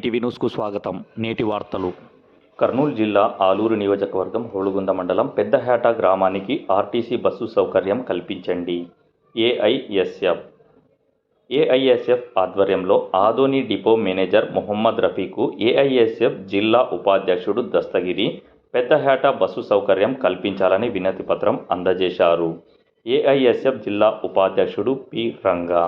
NTV న్యూస్కు స్వాగతం. నేటి వార్తలు. కర్నూలు జిల్లా ఆలూరు నియోజకవర్గం హోళగుంద మండలం పెద్దహేట గ్రామానికి ఆర్టీసీ బస్సు సౌకర్యం కల్పించండి. ఏఐఎస్ఎఫ్ ఆధ్వర్యంలో ఆదోని డిపో మేనేజర్ మొహమ్మద్ రఫీకు ఏఐఎస్ఎఫ్ జిల్లా ఉపాధ్యక్షుడు దస్తగిరి పెద్దహేట బస్సు సౌకర్యం కల్పించాలని వినతి పత్రం అందజేశారు. ఏఐఎస్ఎఫ్ జిల్లా ఉపాధ్యక్షుడు P. Ranga,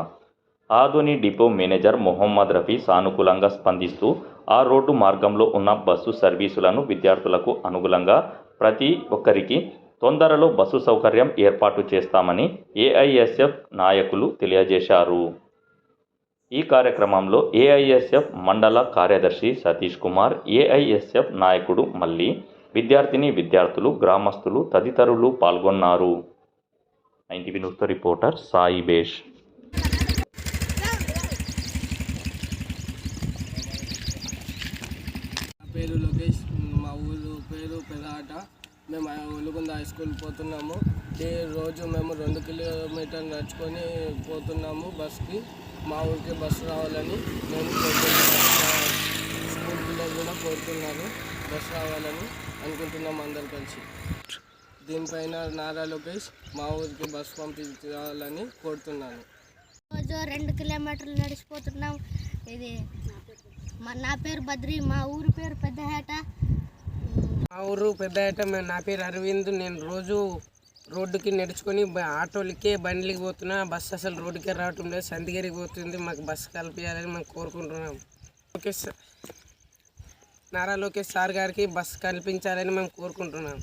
Adoni depot manager Mohammed Rafi సానుకూలంగా స్పందిస్తూ ఆ రోడ్డు మార్గంలో ఉన్న బస్సు సర్వీసులను విద్యార్థులకు అనుగుణంగా ప్రతి ఒక్కరికి తొందరలో బస్సు సౌకర్యం ఏర్పాటు చేస్తామని ఏఐఎస్ఎఫ్ నాయకులు తెలియజేశారు. ఈ కార్యక్రమంలో ఏఐఎస్ఎఫ్ మండల కార్యదర్శి సతీష్ కుమార్, ఏఐఎస్ఎఫ్ నాయకుడు మల్లి, విద్యార్థులు, గ్రామస్తులు తదితరులు పాల్గొన్నారు. ఎన్టీవీ న్యూస్తో రిపోర్టర్ సాయి బేష్. పేరు లోకేష్, మా ఊరు పేరు పెద్దహేట. మేము హోళగుంద హై స్కూల్ పోతున్నాము. రోజు మేము 2 కిలోమీటర్లు నడుచుకొని పోతున్నాము బస్కి. మా ఊరికి బస్సు రావాలని మేము స్కూల్ పిల్లలు కూడా కోరుతున్నారు. బస్సు రావాలని అనుకుంటున్నాము అందరు కలిసి. దీనిపైన నారా లోకేష్ మా ఊరికి బస్సు పంపించాలని కోరుతున్నాను. రోజు 2 కిలోమీటర్లు నడిచిపోతున్నాం. ఇది నా పేరు బద్రి, మా ఊరు పేరు పెద్దహేట. మా ఊరు పెద్దహేట. నా పేరు అరవింద్. నేను రోజు రోడ్డుకి నడుచుకొని ఆటోలకే బండ్లకి పోతున్నా. బస్సు అసలు రోడ్డుకే రావటం లేదు, సందిగిరికి పోతుంది. మాకు బస్సు కల్పించాలని మేము కోరుకుంటున్నాం. నారా లోకేష్ సార్ గారికి బస్సు కల్పించాలని మేము కోరుకుంటున్నాం.